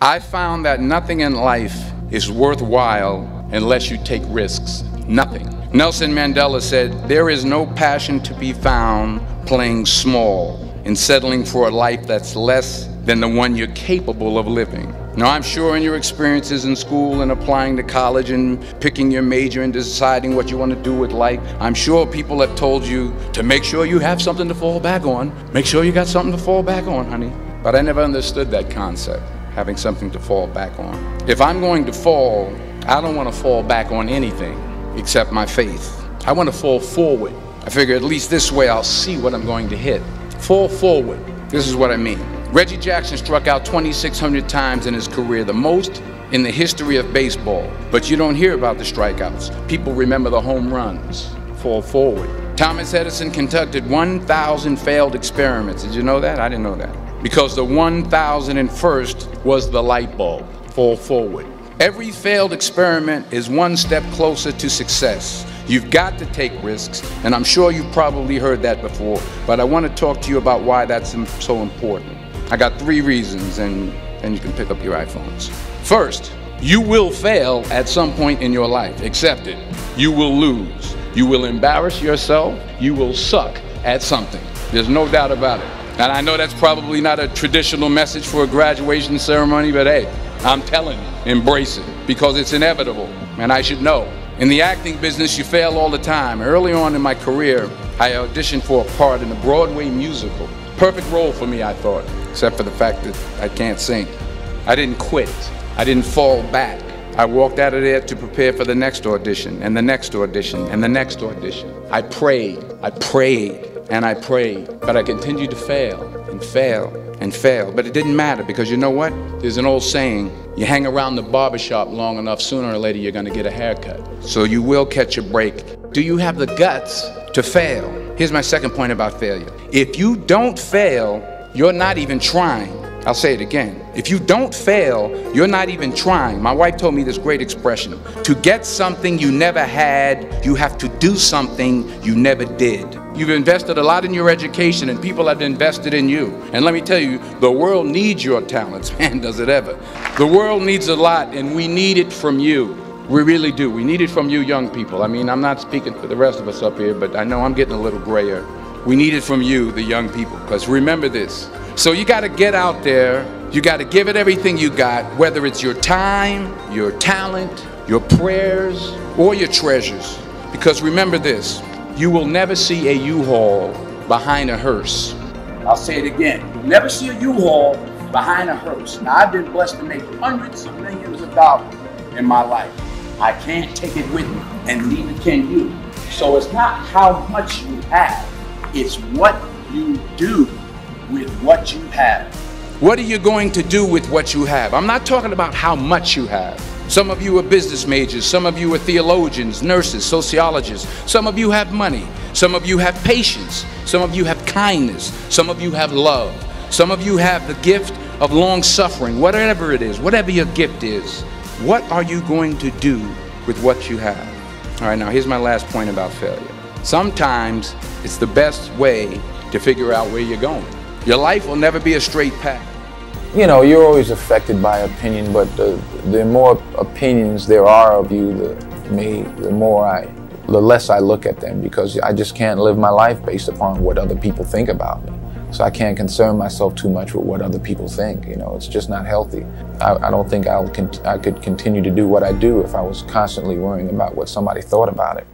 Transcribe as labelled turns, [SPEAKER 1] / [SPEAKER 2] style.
[SPEAKER 1] I found that nothing in life is worthwhile unless you take risks. Nothing. Nelson Mandela said, "There is no passion to be found playing small and settling for a life that's less than the one you're capable of living." Now, I'm sure in your experiences in school and applying to college and picking your major and deciding what you want to do with life, I'm sure people have told you to make sure you have something to fall back on. Make sure you got something to fall back on, honey. But I never understood that concept, having something to fall back on. If I'm going to fall, I don't want to fall back on anything except my faith. I want to fall forward. I figure at least this way I'll see what I'm going to hit. Fall forward. This is what I mean. Reggie Jackson struck out 2,600 times in his career, the most in the history of baseball. But you don't hear about the strikeouts. People remember the home runs. Fall forward. Thomas Edison conducted 1,000 failed experiments. Did you know that? I didn't know that. Because the 1,001st was the light bulb. Fall forward. Every failed experiment is one step closer to success. You've got to take risks, and I'm sure you've probably heard that before, but I want to talk to you about why that's so important. I got 3 reasons, and then you can pick up your iPhones. First, you will fail at some point in your life. Accept it. You will lose. You will embarrass yourself. You will suck at something. There's no doubt about it. And I know that's probably not a traditional message for a graduation ceremony, but hey, I'm telling you, embrace it, because it's inevitable, and I should know. In the acting business, you fail all the time. Early on in my career, I auditioned for a part in a Broadway musical. Perfect role for me, I thought, except for the fact that I can't sing. I didn't quit. I didn't fall back. I walked out of there to prepare for the next audition, and the next audition, and the next audition. I prayed, and I prayed, but I continued to fail, and fail, and fail. But it didn't matter, because you know what? There's an old saying, you hang around the barbershop long enough, sooner or later you're gonna get a haircut. So you will catch a break. Do you have the guts to fail? Here's my second point about failure. If you don't fail, you're not even trying. I'll say it again. If you don't fail, you're not even trying. My wife told me this great expression. To get something you never had, you have to do something you never did. You've invested a lot in your education, and people have invested in you. And let me tell you, the world needs your talents. Man, does it ever. The world needs a lot, and we need it from you. We really do. We need it from you young people. I mean, I'm not speaking for the rest of us up here, but I know I'm getting a little grayer. We need it from you, the young people, because remember this. So you got to get out there. You got to give it everything you got, whether it's your time, your talent, your prayers, or your treasures. Because remember this, you will never see a U-Haul behind a hearse. I'll say it again. You'll never see a U-Haul behind a hearse. Now, I've been blessed to make hundreds of millions of dollars in my life. I can't take it with me, and neither can you. So it's not how much you have, it's what you do with what you have. What are you going to do with what you have? I'm not talking about how much you have. Some of you are business majors, some of you are theologians, nurses, sociologists. Some of you have money, some of you have patience, some of you have kindness, some of you have love, some of you have the gift of long suffering. Whatever it is, whatever your gift is, what are you going to do with what you have? All right, now here's my last point about failure. Sometimes it's the best way to figure out where you're going. Your life will never be a straight path.
[SPEAKER 2] You know, you're always affected by opinion, but the more opinions there are of you, the less I look at them, because I just can't live my life based upon what other people think about me. So I can't concern myself too much with what other people think. You know, it's just not healthy. I don't think I could continue to do what I do if I was constantly worrying about what somebody thought about it.